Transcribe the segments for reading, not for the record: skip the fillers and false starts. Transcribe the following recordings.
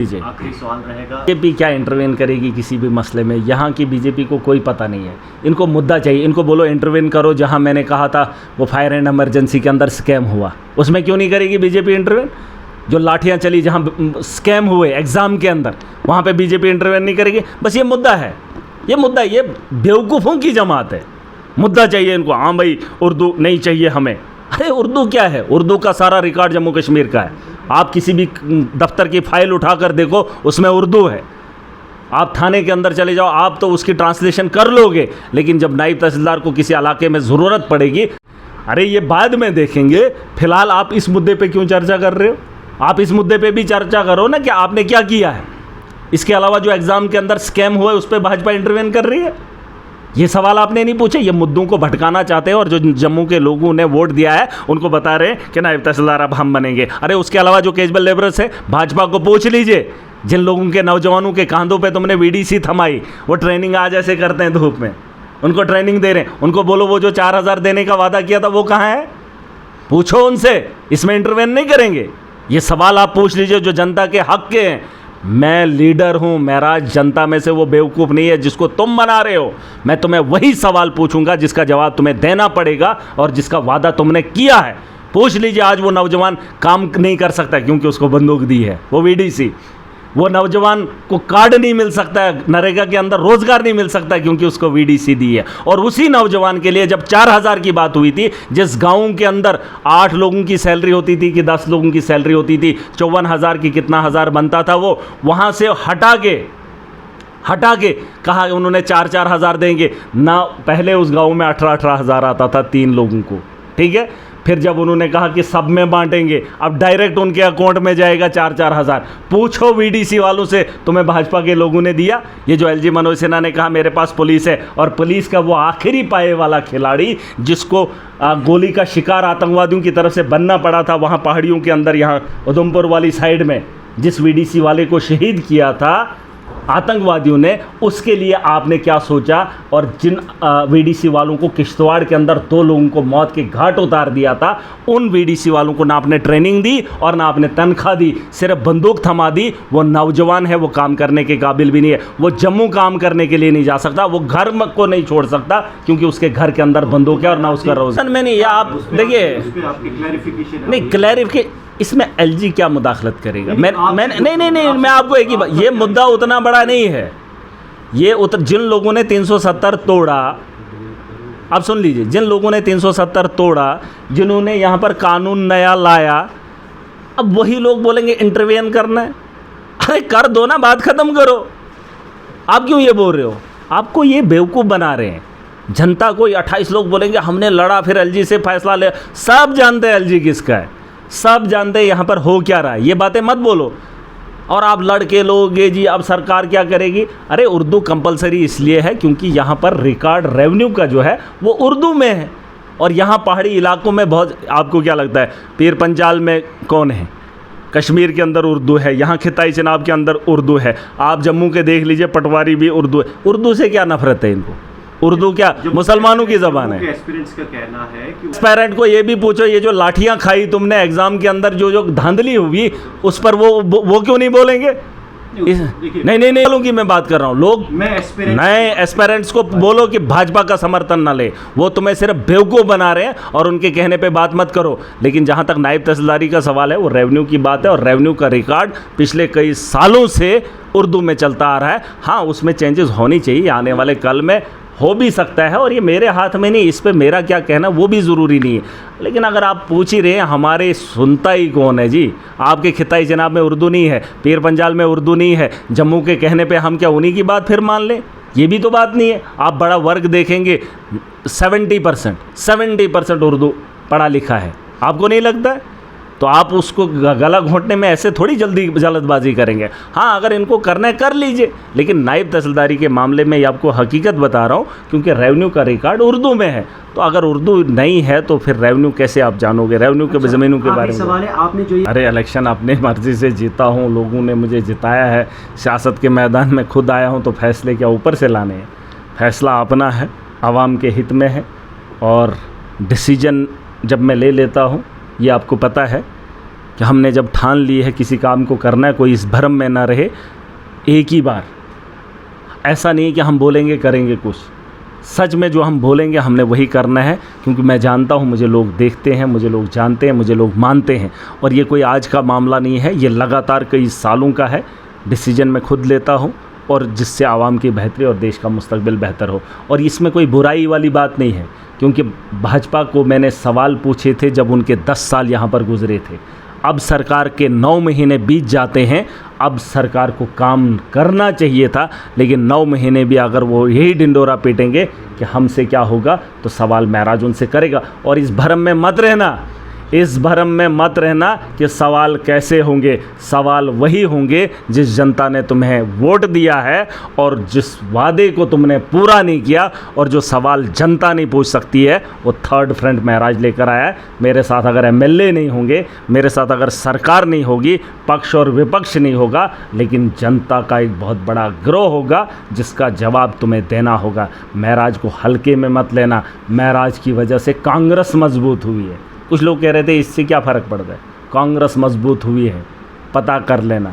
आखिरी सवाल रहेगा, बीजेपी क्या इंटरवेन करेगी किसी भी मसले में? यहाँ की बीजेपी को कोई पता नहीं है। इनको मुद्दा चाहिए, इनको बोलो इंटरवेन करो। जहाँ मैंने कहा था वो फायर एंड इमरजेंसी के अंदर स्कैम हुआ, उसमें क्यों नहीं करेगी बीजेपी इंटरवेन? जो लाठियाँ चली, जहाँ स्कैम हुए एग्ज़ाम के अंदर, वहाँ पे बीजेपी इंटरवेन नहीं करेगी। बस ये मुद्दा है, ये मुद्दा, ये बेवकूफ़ों की जमात है। मुद्दा चाहिए इनको, हाँ भाई उर्दू नहीं चाहिए हमें। अरे उर्दू क्या है? उर्दू का सारा रिकॉर्ड जम्मू कश्मीर का है। आप किसी भी दफ्तर की फ़ाइल उठा कर देखो, उसमें उर्दू है। आप थाने के अंदर चले जाओ, आप तो उसकी ट्रांसलेशन कर लोगे, लेकिन जब नायब तहसीलदार को किसी इलाके में ज़रूरत पड़ेगी, अरे ये बाद में देखेंगे। फ़िलहाल आप इस मुद्दे पे क्यों चर्चा कर रहे हो? आप इस मुद्दे पे भी चर्चा करो ना कि आपने क्या किया है। इसके अलावा जो एग्ज़ाम के अंदर स्कैम हुआ है उस पर भाजपा इंटरवेन कर रही है। ये सवाल आपने नहीं पूछे। ये मुद्दों को भटकाना चाहते हैं, और जो जम्मू के लोगों ने वोट दिया है उनको बता रहे हैं कि नायब तहसीलदार अब हम बनेंगे। अरे उसके अलावा जो कैजुअल लेबरर्स है, भाजपा को पूछ लीजिए, जिन लोगों के नौजवानों के कांधों पे तुमने वीडीसी थमाई, वो ट्रेनिंग आज ऐसे करते हैं धूप में, उनको ट्रेनिंग दे रहे हैं। उनको बोलो वो जो 4000 देने का वादा किया था वो कहाँ है? पूछो उनसे। इसमें इंटरवेन नहीं करेंगे। ये सवाल आप पूछ लीजिए जो जनता के हक के हैं। मैं लीडर हूं, मेरा जनता में से वो बेवकूफ़ नहीं है जिसको तुम बना रहे हो। मैं तुम्हें वही सवाल पूछूंगा जिसका जवाब तुम्हें देना पड़ेगा और जिसका वादा तुमने किया है। पूछ लीजिए, आज वो नौजवान काम नहीं कर सकता क्योंकि उसको बंदूक दी है, वो वीडीसी। वो नौजवान को कार्ड नहीं मिल सकता है, नरेगा के अंदर रोज़गार नहीं मिल सकता क्योंकि उसको वीडीसी दी है। और उसी नौजवान के लिए जब 4000 की बात हुई थी, जिस गांव के अंदर 8 लोगों की सैलरी होती थी कि 10 लोगों की सैलरी होती थी, 54,000 की कितना हज़ार बनता था, वो वहाँ से हटा के कहा उन्होंने 4-4 हज़ार देंगे ना। पहले उस गाँव में 18-18 हज़ार आता था 3 लोगों को, ठीक है। फिर जब उन्होंने कहा कि सब में बांटेंगे, अब डायरेक्ट उनके अकाउंट में जाएगा 4-4 हज़ार। पूछो वीडीसी वालों से, तुम्हें भाजपा के लोगों ने दिया? ये जो एलजी मनोज सिन्हा ने कहा मेरे पास पुलिस है, और पुलिस का वो आखिरी पाए वाला खिलाड़ी जिसको गोली का शिकार आतंकवादियों की तरफ से बनना पड़ा था, वहाँ पहाड़ियों के अंदर, यहाँ उधमपुर वाली साइड में, जिस वीडीसी वाले को शहीद किया था आतंकवादियों ने, उसके लिए आपने क्या सोचा? और जिन वीडीसी वालों को किश्तवाड़ के अंदर 2 लोगों को मौत के घाट उतार दिया था, उन वीडीसी वालों को ना आपने ट्रेनिंग दी और ना आपने तनख्वाह दी, सिर्फ बंदूक थमा दी। वो नौजवान है, वो काम करने के काबिल भी नहीं है। वो जम्मू काम करने के लिए नहीं जा सकता, वो घर को नहीं छोड़ सकता क्योंकि उसके घर के अंदर बंदूक है और ना उसका रोज़गार में नहीं है। आप देखिए, नहीं क्लैरिफिकेशन इसमें एलजी क्या मुदाखलत करेगा? मैं नहीं, मैं आपको एक ही बात, ये मुद्दा उतना बड़ा नहीं है। ये जिन लोगों ने 370 तोड़ा, आप सुन लीजिए, जिन लोगों ने 370 तोड़ा, जिन्होंने यहाँ पर कानून नया लाया, अब वही लोग बोलेंगे इंटरवेन करना है। अरे कर दो ना, बात ख़त्म करो। आप क्यों ये बोल रहे हो? आपको ये बेवकूफ़ बना रहे हैं जनता को। 28 लोग बोलेंगे हमने लड़ा, फिर एलजी से फैसला ले। सब जानते हैं एलजी किसका है, सब जानते हैं यहाँ पर हो क्या रहा है। ये बातें मत बोलो और आप लड़के लोगे जी अब सरकार क्या करेगी। अरे उर्दू कंपलसरी इसलिए है क्योंकि यहाँ पर रिकॉर्ड रेवेन्यू का जो है वो उर्दू में है, और यहाँ पहाड़ी इलाकों में बहुत, आपको क्या लगता है पीर पंजाल में कौन है? कश्मीर के अंदर उर्दू है, यहाँ खिताई चनाब के अंदर उर्दू है, आप जम्मू के देख लीजिए पटवारी भी उर्दू है। उर्दू से क्या नफरत है इनको? उर्दू क्या मुसलमानों की ज़बान है? एस्पिरेंट्स का कहना है कि एस्पिरेंट को ये भी पूछो, ये जो लाठियां खाई तुमने एग्जाम के अंदर, जो धांधली हुई, उस पर वो क्यों नहीं बोलेंगे? नहीं वालों की मैं बात कर रहा हूँ। लोग नए एस्पिरेंट्स को बोलो कि भाजपा का समर्थन ना ले, वो तुम्हें सिर्फ बेवकूफ़ बना रहे हैं और उनके कहने पे बात मत करो। लेकिन जहाँ तक नायब तहसीलदारी का सवाल है, वो रेवेन्यू की बात है, और रेवेन्यू का रिकॉर्ड पिछले कई सालों से उर्दू में चलता आ रहा है। हाँ, उसमें चेंजेस होनी चाहिए, आने वाले कल में हो भी सकता है, और ये मेरे हाथ में नहीं, इस पे मेरा क्या कहना वो भी ज़रूरी नहीं है। लेकिन अगर आप पूछ ही रहे हैं, हमारे सुनता ही कौन है जी? आपके खिताई जनाब में उर्दू नहीं है, पीर पंजाल में उर्दू नहीं है, जम्मू के कहने पे हम क्या उन्हीं की बात फिर मान लें? ये भी तो बात नहीं है। आप बड़ा वर्ग देखेंगे, 70% उर्दू पढ़ा लिखा है, आपको नहीं लगता है? तो आप उसको गला घोंटने में ऐसे थोड़ी जल्दबाजी करेंगे। हाँ, अगर इनको करना है कर लीजिए, लेकिन नायब तहसीलदारी के मामले में ये आपको हकीकत बता रहा हूँ क्योंकि रेवेन्यू का रिकॉर्ड उर्दू में है। तो अगर उर्दू नहीं है तो फिर रेवेन्यू कैसे आप जानोगे? रेवेन्यू के ज़मीनों के बारे में सवाल है, आपने जो अरे इलेक्शन अपनी मर्ज़ी से जीता हूँ, लोगों ने मुझे जिताया है, सियासत के मैदान में खुद आया हूँ, तो फैसले क्या ऊपर से लाने हैं? फैसला अपना है, आवाम के हित में है, और डिसीजन जब मैं ले लेता हूँ, ये आपको पता है कि हमने जब ठान ली है किसी काम को करना है, कोई इस भ्रम में ना रहे। एक ही बार, ऐसा नहीं कि हम बोलेंगे करेंगे कुछ, सच में जो हम बोलेंगे हमने वही करना है, क्योंकि मैं जानता हूँ मुझे लोग देखते हैं, मुझे लोग जानते हैं, मुझे लोग मानते हैं। और ये कोई आज का मामला नहीं है, ये लगातार कई सालों का है। डिसीजन मैं खुद लेता हूँ और जिससे आवाम की बेहतरी और देश का मुस्तकबिल बेहतर हो। और इसमें कोई बुराई वाली बात नहीं है, क्योंकि भाजपा को मैंने सवाल पूछे थे जब उनके 10 साल यहाँ पर गुजरे थे। अब सरकार के 9 महीने बीत जाते हैं, अब सरकार को काम करना चाहिए था, लेकिन 9 महीने भी अगर वो यही डिंडोरा पीटेंगे कि हमसे क्या होगा, तो सवाल महराज उनसे करेगा। और इस भ्रम में मत रहना, इस भ्रम में मत रहना कि सवाल कैसे होंगे। सवाल वही होंगे जिस जनता ने तुम्हें वोट दिया है और जिस वादे को तुमने पूरा नहीं किया। और जो सवाल जनता नहीं पूछ सकती है वो थर्ड फ्रंट महराज लेकर आया है। मेरे साथ अगर एमएलए नहीं होंगे, मेरे साथ अगर सरकार नहीं होगी, पक्ष और विपक्ष नहीं होगा, लेकिन जनता का एक बहुत बड़ा गिरोह होगा जिसका जवाब तुम्हें देना होगा। महराज को हल्के में मत लेना। महराज की वजह से कांग्रेस मजबूत हुई है। कुछ लोग कह रहे थे इससे क्या फ़र्क पड़ता है, कांग्रेस मजबूत हुई है, पता कर लेना।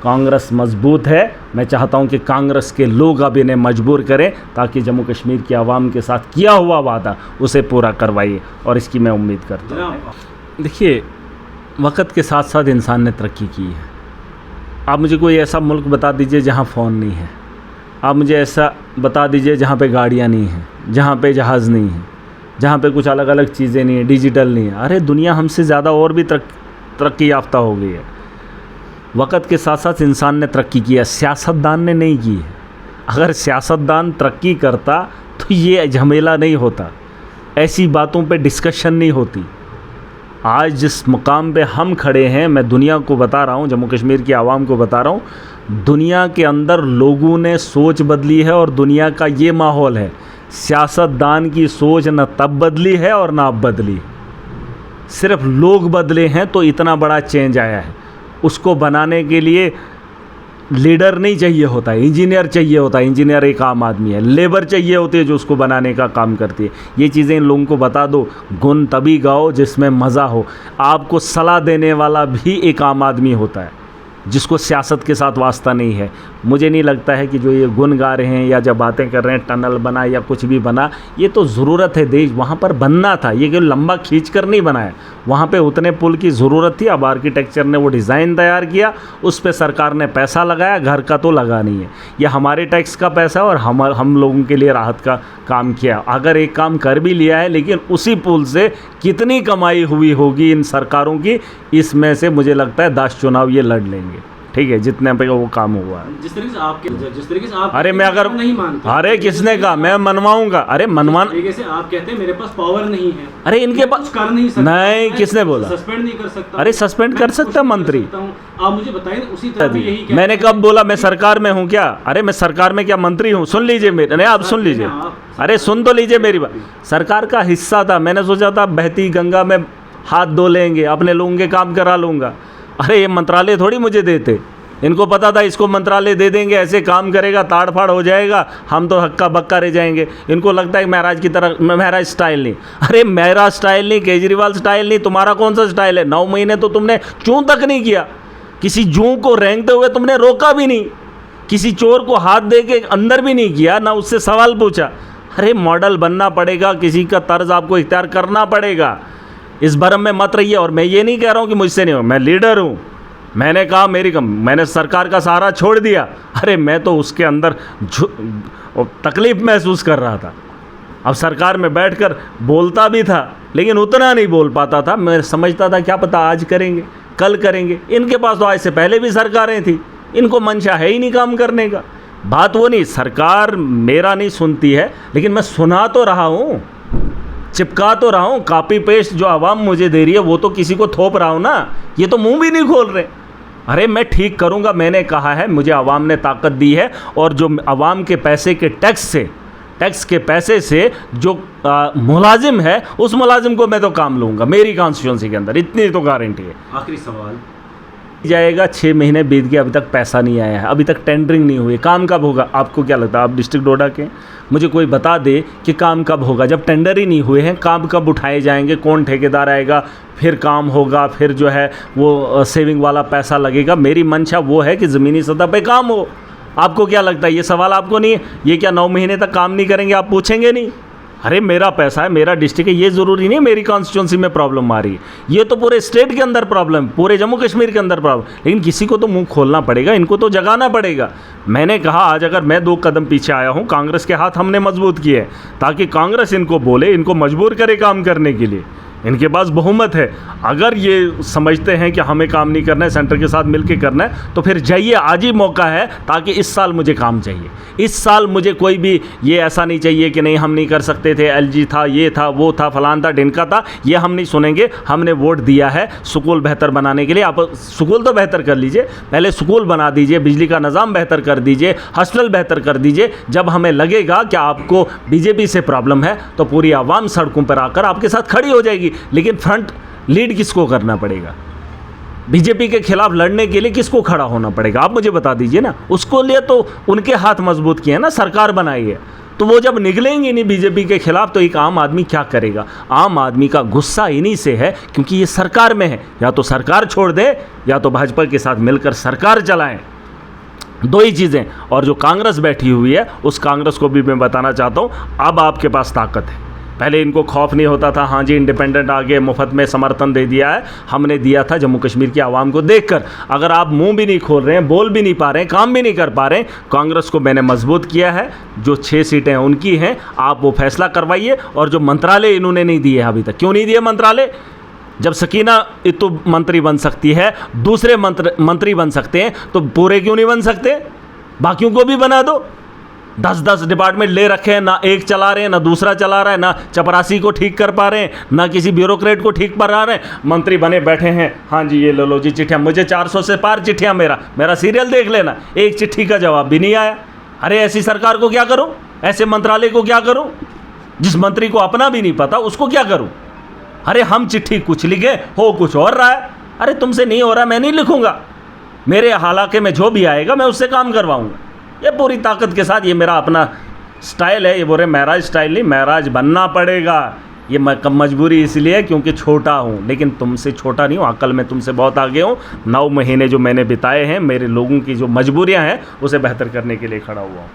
कांग्रेस मजबूत है। मैं चाहता हूं कि कांग्रेस के लोग अब इन्हें मजबूर करें ताकि जम्मू कश्मीर की आवाम के साथ किया हुआ वादा उसे पूरा करवाइए, और इसकी मैं उम्मीद करता हूँ। देखिए, वक्त के साथ साथ इंसान ने तरक्की की है। आप मुझे कोई ऐसा मुल्क बता दीजिए जहाँ फ़ोन नहीं है, आप मुझे ऐसा बता दीजिए जहाँ पे गाड़ियाँ नहीं हैं, जहाँ पे जहाज़ नहीं है, जहाँ पे कुछ अलग अलग चीज़ें नहीं है, डिजिटल नहीं है। अरे दुनिया हमसे ज़्यादा और भी तरक्की याफ्ता हो गई है। वक्त के साथ साथ इंसान ने तरक्की की है, सियासतदान ने नहीं की है। अगर सियासतदान तरक्की करता तो ये झमेला नहीं होता, ऐसी बातों पे डिस्कशन नहीं होती। आज जिस मुकाम पे हम खड़े हैं, मैं दुनिया को बता रहा हूँ, जम्मू कश्मीर की आवाम को बता रहा हूँ, दुनिया के अंदर लोगों ने सोच बदली है और दुनिया का ये माहौल है। सियासतदान की सोच न तब बदली है और ना अब बदली, सिर्फ लोग बदले हैं तो इतना बड़ा चेंज आया है। उसको बनाने के लिए लीडर नहीं चाहिए होता है, इंजीनियर चाहिए होता है। इंजीनियर एक आम आदमी है, लेबर चाहिए होती है जो उसको बनाने का काम करती है। ये चीज़ें इन लोगों को बता दो। गुन तभी गाओ जिसमें मज़ा हो। आपको सलाह देने वाला भी एक आम आदमी होता है जिसको सियासत के साथ वास्ता नहीं है। मुझे नहीं लगता है कि जो ये गुन गा रहे हैं या जब बातें कर रहे हैं टनल बना या कुछ भी बना, ये तो ज़रूरत है, देश वहाँ पर बनना था, ये कि लंबा खींच कर नहीं बनाया। वहाँ पे उतने पुल की ज़रूरत थी, अब आर्किटेक्चर ने वो डिज़ाइन तैयार किया, उस पे सरकार ने पैसा लगाया, घर का तो लगा नहीं है। ये हमारे टैक्स का पैसा और हम लोगों के लिए राहत का काम किया। अगर एक काम कर भी लिया है, लेकिन उसी पुल से कितनी कमाई हुई होगी इन सरकारों की, इसमें से मुझे लगता है 10 चुनाव ये लड़ लेंगे। ठीक है, जितने पे वो काम हुआ है। जिस तरीके से आप अरे मैं अगर नहीं मानता, अरे किसने कहा मैं मनवाऊंगा? अरे मनवान तरीके से आप कहते हैं मेरे पास पावर नहीं है, अरे इनके पास कुछ कर नहीं सकता, नहीं, किसने बोला? सस्पेंड नहीं कर सकता। अरे सस्पेंड कर सकता मंत्री। आप मुझे बताइए, उसी तरह भी यही मैंने कब बोला मैं सरकार में हूँ क्या? अरे मैं सरकार में क्या मंत्री हूँ? सुन लीजिए मेरे, नहीं आप सुन लीजिए, अरे सुन तो लीजिए मेरी बात। सरकार का हिस्सा था, मैंने सोचा था बहती गंगा में हाथ धो लेंगे, अपने लोगों के काम करा लूँगा। अरे ये मंत्रालय थोड़ी मुझे देते, इनको पता था इसको मंत्रालय दे देंगे, ऐसे काम करेगा, ताड़ फाड़ हो जाएगा, हम तो हक्का बक्का रह जाएंगे। इनको लगता है महाराज की तरह, मेरा स्टाइल नहीं। अरे मेरा स्टाइल नहीं, केजरीवाल स्टाइल नहीं, तुम्हारा कौन सा स्टाइल है? 9 महीने तो तुमने चूं तक नहीं किया, किसी जू को रेंगते हुए तुमने रोका भी नहीं, किसी चोर को हाथ दे के अंदर भी नहीं किया, ना उससे सवाल पूछा। अरे मॉडल बनना पड़ेगा, किसी का तर्ज आपको इख्तियार करना पड़ेगा। इस भरम में मत रहिए। और मैं ये नहीं कह रहा हूँ कि मुझसे नहीं हो, मैं लीडर हूँ, मैंने कहा मैंने सरकार का सहारा छोड़ दिया। अरे मैं तो उसके अंदर तकलीफ़ महसूस कर रहा था। अब सरकार में बैठकर बोलता भी था, लेकिन उतना नहीं बोल पाता था। मैं समझता था क्या पता आज करेंगे, कल करेंगे। इनके पास तो आज से पहले भी सरकारें थी, इनको मंशा है ही नहीं काम करने का। बात वो नहीं, सरकार मेरा नहीं सुनती है, लेकिन मैं सुना तो रहा हूँ, चिपका तो रहा हूँ। कॉपी पेस्ट जो आवाम मुझे दे रही है वो तो किसी को थोप रहा हूँ ना, ये तो मुंह भी नहीं खोल रहे। अरे मैं ठीक करूँगा, मैंने कहा है, मुझे आवाम ने ताकत दी है, और जो आवाम के पैसे के टैक्स के पैसे से जो मुलाजिम है, उस मुलाजिम को मैं तो काम लूँगा मेरी कॉन्स्टिट्यूंसी के अंदर, इतनी तो गारंटी है। आखिरी सवाल, जाएगा। 6 महीने बीत गए, अभी तक पैसा नहीं आया है, अभी तक टेंडरिंग नहीं हुई। काम कब होगा? आपको क्या लगता है? आप डिस्ट्रिक्ट डोडा के, मुझे कोई बता दे कि काम कब होगा। जब टेंडर ही नहीं हुए हैं, काम कब उठाए जाएंगे? कौन ठेकेदार आएगा? फिर काम होगा, फिर जो है वो सेविंग वाला पैसा लगेगा। मेरी मंशा वो है कि ज़मीनी सतह पे काम हो। आपको क्या लगता है? ये सवाल आपको नहीं है? ये क्या 9 महीने तक काम नहीं करेंगे? आप पूछेंगे नहीं? अरे मेरा पैसा है, मेरा डिस्ट्रिक्ट है, ये ज़रूरी नहीं मेरी कॉन्स्टिट्यूंसी में प्रॉब्लम आ रही है। ये तो पूरे स्टेट के अंदर प्रॉब्लम, पूरे जम्मू कश्मीर के अंदर प्रॉब्लम। लेकिन किसी को तो मुंह खोलना पड़ेगा, इनको तो जगाना पड़ेगा। मैंने कहा आज अगर मैं 2 कदम पीछे आया हूँ, कांग्रेस के हाथ हमने मजबूत किए हैं ताकि कांग्रेस इनको बोले, इनको मजबूर करे काम करने के लिए। इनके पास बहुमत है। अगर ये समझते हैं कि हमें काम नहीं करना है, सेंटर के साथ मिलकर करना है, तो फिर जाइए, आज ही मौका है। ताकि इस साल मुझे काम चाहिए, इस साल मुझे कोई भी ये ऐसा नहीं चाहिए कि नहीं हम नहीं कर सकते थे, एलजी था, ये था, वो था, फलान था, ढिनका था। ये हम नहीं सुनेंगे। हमने वोट दिया है स्कूल बेहतर बनाने के लिए। आप स्कूल तो बेहतर कर लीजिए, पहले स्कूल बना दीजिए, बिजली का निज़ाम बेहतर कर दीजिए, हॉस्पिटल बेहतर कर दीजिए। जब हमें लगेगा कि आपको बीजेपी से प्रॉब्लम है तो पूरी आवाम सड़कों पर आकर आपके साथ खड़ी हो जाएगी। लेकिन फ्रंट लीड किसको करना पड़ेगा? बीजेपी के खिलाफ लड़ने के लिए किसको खड़ा होना पड़ेगा? आप मुझे बता दीजिए ना। उसको लिए तो उनके हाथ मजबूत किए ना, सरकार बनाई है। तो वो जब निकलेंगे नहीं बीजेपी के खिलाफ तो एक आम आदमी क्या करेगा? आम आदमी का गुस्सा इन्हीं से है क्योंकि ये सरकार में है। या तो सरकार छोड़ दे या तो भाजपा के साथ मिलकर सरकार चलाएं, 2 ही चीज़ें। और जो कांग्रेस बैठी हुई है उस कांग्रेस को भी मैं बताना चाहता हूँ, अब आपके पास ताकत है। पहले इनको खौफ नहीं होता था, हाँ जी इंडिपेंडेंट आगे मुफ्त में समर्थन दे दिया है, हमने दिया था जम्मू कश्मीर की आवाम को देखकर। अगर आप मुंह भी नहीं खोल रहे हैं, बोल भी नहीं पा रहे हैं, काम भी नहीं कर पा रहे हैं, कांग्रेस को मैंने मजबूत किया है। जो 6 सीटें उनकी हैं, आप वो फैसला करवाइए। और जो मंत्रालय इन्होंने नहीं दिए अभी तक, क्यों नहीं दिए मंत्रालय? जब सकीना इतु मंत्री बन सकती है, दूसरे मंत्री बन सकते हैं, तो पूरे क्यों नहीं बन सकते? बाकियों को भी बना दो। 10-10 डिपार्टमेंट ले रखे हैं, ना एक चला रहे हैं, ना दूसरा चला रहा है, ना चपरासी को ठीक कर पा रहे हैं, ना किसी ब्यूरोक्रेट को ठीक कर रहे हैं। मंत्री बने बैठे हैं, हाँ जी ये लो जी चिट्ठियाँ, मुझे 400 से पार चिट्ठियाँ, मेरा सीरियल देख लेना, एक चिट्ठी का जवाब भी नहीं आया। अरे ऐसी सरकार को क्या करूँ? ऐसे मंत्रालय को क्या करूँ? जिस मंत्री को अपना भी नहीं पता उसको क्या करूँ? अरे हम चिट्ठी कुछ लिखे, हो कुछ और रहा है। अरे तुमसे नहीं हो रहा, मैं नहीं लिखूँगा। मेरे हालाके में जो भी आएगा मैं उससे काम करवाऊँगा। ये पूरी ताकत के साथ, ये मेरा अपना स्टाइल है। ये बोल रहे महराज स्टाइल नहीं, महराज बनना पड़ेगा। ये मजबूरी इसलिए क्योंकि छोटा हूँ, लेकिन तुमसे छोटा नहीं हूँ, अकल में तुमसे बहुत आगे हूँ। 9 महीने जो मैंने बिताए हैं, मेरे लोगों की जो मजबूरियाँ हैं उसे बेहतर करने के लिए खड़ा हुआ हूँ।